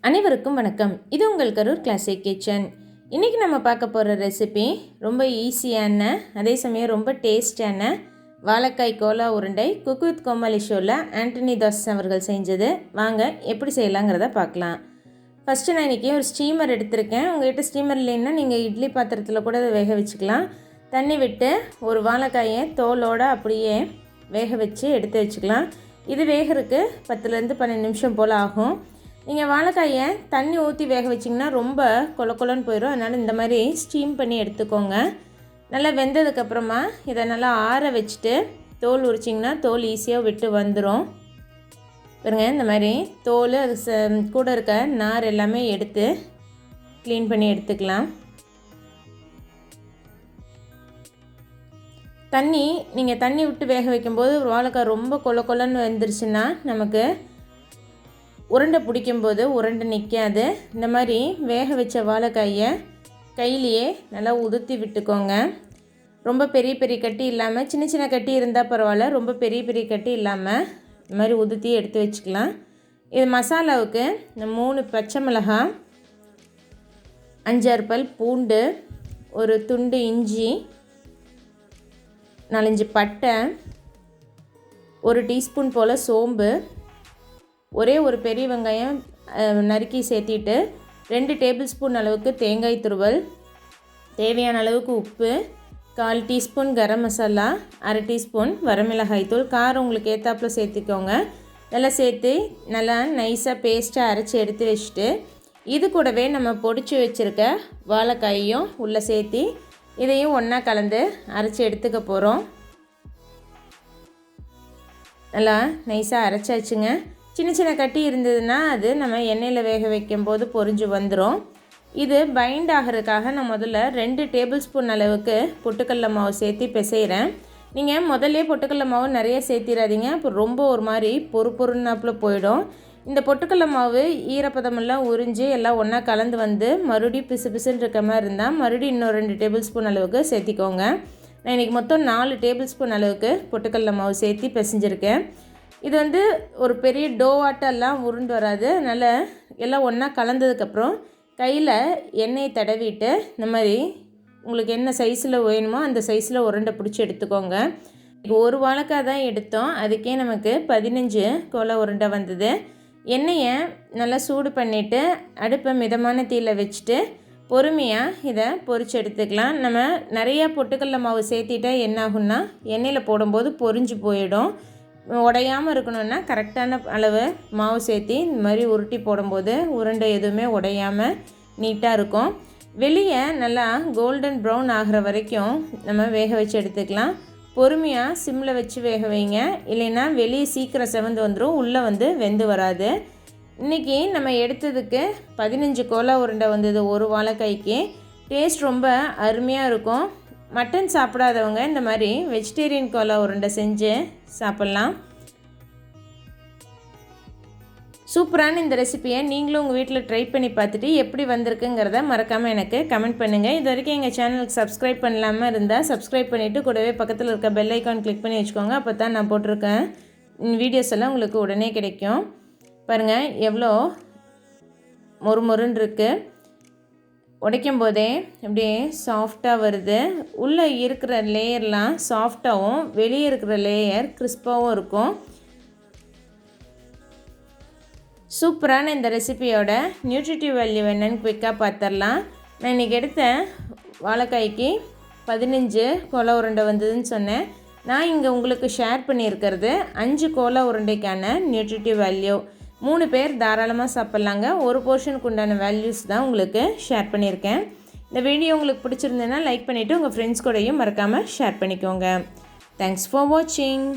அனைவருக்கும் வணக்கம். இது உங்கள் கரூர் கிளாசிக் கிச்சன். இன்றைக்கி நம்ம பார்க்க போகிற ரெசிபி ரொம்ப ஈஸியான அதே சமயம் ரொம்ப டேஸ்டான வாழைக்காய் கோலா உருண்டை குக்கு வித் கோமாளி ஷோவில் ஆண்டனி தாஸ் அவர்கள் செஞ்சது. வாங்க எப்படி செய்யலாங்கிறத பார்க்கலாம். ஃபஸ்ட்டு நான் இன்றைக்கி ஒரு ஸ்டீமர் எடுத்திருக்கேன். உங்கள்கிட்ட ஸ்டீமர் இல்லைன்னா நீங்கள் இட்லி பாத்திரத்தில் கூட அதை வேக வச்சுக்கலாம். தண்ணி விட்டு ஒரு வாழைக்காயை தோலோடு அப்படியே வேக வச்சு எடுத்து வச்சுக்கலாம். இது வேகிறதுக்கு 10-12 நிமிஷம் போல் ஆகும். நீங்கள் வாழைக்காயை தண்ணி ஊற்றி வேக வச்சிங்கன்னா ரொம்ப கொலன்னு போயிடும். அதனால் இந்த மாதிரி ஸ்டீம் பண்ணி எடுத்துக்கோங்க. நல்லா வெந்ததுக்கப்புறமா இதை நல்லா ஆற வச்சுட்டு தோல் உரிச்சிங்கன்னா தோல் ஈஸியாக விட்டு வந்துடும். பாருங்க, இந்த மாதிரி தோல் அது கூட இருக்க நார் எல்லாமே எடுத்து க்ளீன் பண்ணி எடுத்துக்கலாம். நீங்கள் தண்ணி விட்டு வேக வைக்கும்போது வாழைக்காய் ரொம்ப கொலன்னு வெந்துருச்சுன்னா நமக்கு உருண்டை பிடிக்கும்போது உருண்டை நிற்காது. இந்த மாதிரி வேக வச்ச வாழைக்காயை கையிலையே நல்லா உதுத்தி விட்டுக்கோங்க. ரொம்ப பெரிய கட்டி இல்லாமல், சின்ன கட்டி இருந்தால் பரவாயில்ல, ரொம்ப பெரிய கட்டி இல்லாமல் இந்த மாதிரி உதுத்தி எடுத்து வச்சுக்கலாம். இது மசாலாவுக்கு இந்த 3 பச்சை மிளகாய், 5-6 பல் பூண்டு, ஒரு துண்டு இஞ்சி, 4-5 பட்டை, 1 டீஸ்பூன் போல் சோம்பு, ஒரே ஒரு பெரிய வெங்காயம் நறுக்கி சேர்த்திட்டு 2 டேபிள் ஸ்பூன் அளவுக்கு தேங்காய் துருவல், தேவையான அளவுக்கு உப்பு, 1/4 டீஸ்பூன் கரம் மசாலா, 1/2 டீஸ்பூன் வரமிளகாய் தூள், காரம் உங்களுக்கு ஏற்றாப்புல சேர்த்துக்கோங்க. இதெல்லாம் சேர்த்து நல்லா நைஸாக பேஸ்ட்டாக அரைச்சி எடுத்து வச்சுட்டு இது கூடவே நம்ம பொடிச்சு வச்சுருக்க வாழைக்காயையும் உள்ளே சேர்த்து இதையும் ஒன்றா கலந்து அரைச்சி எடுத்துக்க போகிறோம். நல்லா நைஸாக அரைச்சாச்சுங்க. சின்ன கட்டி இருந்ததுன்னா அது நம்ம எண்ணெயில் வேக வைக்கும்போது பொரிஞ்சு வந்துடும். இது பைண்ட் ஆகிறதுக்காக நான் முதல்ல 2 டேபிள் ஸ்பூன் அளவுக்கு பொட்டுக்கடலை மாவு சேர்த்து பிசைகிறேன். நீங்கள் முதல்லே பொட்டுக்கடலை மாவு நிறைய சேர்த்திடாதீங்க, அப்போ ரொம்ப ஒரு மாதிரி பொறுநாப்பில் போயிடும். இந்த பொட்டுக்கடலை மாவு ஈரப்பதமெல்லாம் உறிஞ்சி எல்லாம் ஒன்றா கலந்து வந்து மறுபடியும் பிசுன்னு இருக்க மாதிரி இருந்தால் மறுபடியும் இன்னும் 2 டேபிள் ஸ்பூன் அளவுக்கு சேர்த்திக்கோங்க. நான் இன்றைக்கி மொத்தம் 4 டேபிள் ஸ்பூன் அளவுக்கு பொட்டுக்கடலை மாவு சேர்த்து பிசைஞ்சிருக்கேன். இது வந்து ஒரு பெரிய டோவாட்டெல்லாம் உருண்டு வராது. அதனால் எல்லாம் ஒன்றா கலந்ததுக்கப்புறம் கையில் எண்ணெயை தடவிட்டு இந்த மாதிரி உங்களுக்கு என்ன சைஸில் வேணுமோ அந்த சைஸில் உருண்டை பிடிச்சி எடுத்துக்கோங்க. இப்போ ஒரு வாழைக்காய் தான் எடுத்தோம், அதுக்கே நமக்கு 15 கோலா உருண்டை வந்தது. எண்ணெயை நல்லா சூடு பண்ணிவிட்டு அடுப்பை மிதமான தீயில் வச்சுட்டு பொறுமையாக இதை பொரிச்சு எடுத்துக்கலாம். நம்ம நிறையா பொட்டுக்கடலை மாவு சேர்த்திட்டா என்ன ஆகும்னா எண்ணெயில் போடும்போது பொரிஞ்சு போயிடும். உடையாமல் இருக்கணும்னா கரெக்டான அளவு மாவு சேர்த்தி இந்த மாதிரி உருட்டி போடும்போது உருண்டை எதுவுமே உடையாமல் நீட்டாக இருக்கும். வெளியே நல்லா கோல்டன் ப்ரௌன் ஆகிற வரைக்கும் நம்ம வேக வச்சு எடுத்துக்கலாம். பொறுமையாக சிம்மில் வச்சு வேக வைங்க, இல்லைன்னா வெளியே சீக்கிரம் செவந்து வந்துடும், உள்ளே வந்து வெந்து வராது. இன்றைக்கி நம்ம எடுத்ததுக்கு 15 கோலா உருண்டை வந்தது ஒரு வாழைக்காய்க்கு. டேஸ்ட் ரொம்ப அருமையாக இருக்கும். மட்டன் சாப்பிடாதவங்க இந்த மாதிரி வெஜிடேரியன் கோலா உருண்டை செஞ்சு சாப்பிட்லாம். சூப்பரான இந்த ரெசிபியை நீங்களும் உங்கள் வீட்டில் ட்ரை பண்ணி பார்த்துட்டு எப்படி வந்திருக்குங்கிறத மறக்காமல் எனக்கு கமெண்ட் பண்ணுங்கள். இது வரைக்கும் எங்கள் சேனலுக்கு சப்ஸ்கிரைப் பண்ணலாமல் இருந்தால் சப்ஸ்கிரைப் பண்ணிவிட்டு கூடவே பக்கத்தில் இருக்க பெல் ஐக்கான் கிளிக் பண்ணி வச்சுக்கோங்க. அப்போ தான் நான் போட்டிருக்கேன் வீடியோஸ் எல்லாம் உங்களுக்கு உடனே கிடைக்கும். பாருங்கள் எவ்வளோ மொறுன்னு இருக்குது. உடைக்கும் போதே அப்படியே சாஃப்டாக வருது. உள்ளே இருக்கிற லேயர்லாம் சாஃப்டாகவும் வெளியே இருக்கிற லேயர் கிறிஸ்பாகவும் இருக்கும். சூப்பரான இந்த ரெசிபியோட நியூட்ரிட்டிவ் வேல்யூ என்னன்னு குயிக்காக பார்த்துடலாம். நான் இன்றைக்கி எடுத்த வாழைக்காய்க்கு 15 கோலா உருண்டை வந்ததுன்னு சொன்னேன். நான் இங்கே உங்களுக்கு ஷேர் பண்ணியிருக்கிறது 5 கோலா உருண்டைக்கான நியூட்ரிட்டிவ் வேல்யூ. 3 பேர் தாராளமாக சாப்பிட்லாங்க. ஒரு போர்ஷனுக்கு உண்டான வேல்யூஸ் தான் உங்களுக்கு ஷேர் பண்ணியிருக்கேன். இந்த வீடியோ உங்களுக்கு பிடிச்சிருந்ததுன்னா லைக் பண்ணிவிட்டு உங்கள் ஃப்ரெண்ட்ஸ் கூடயும் மறக்காமல் ஷேர் பண்ணிக்கோங்க. தேங்க்ஸ் ஃபார் வாட்சிங்.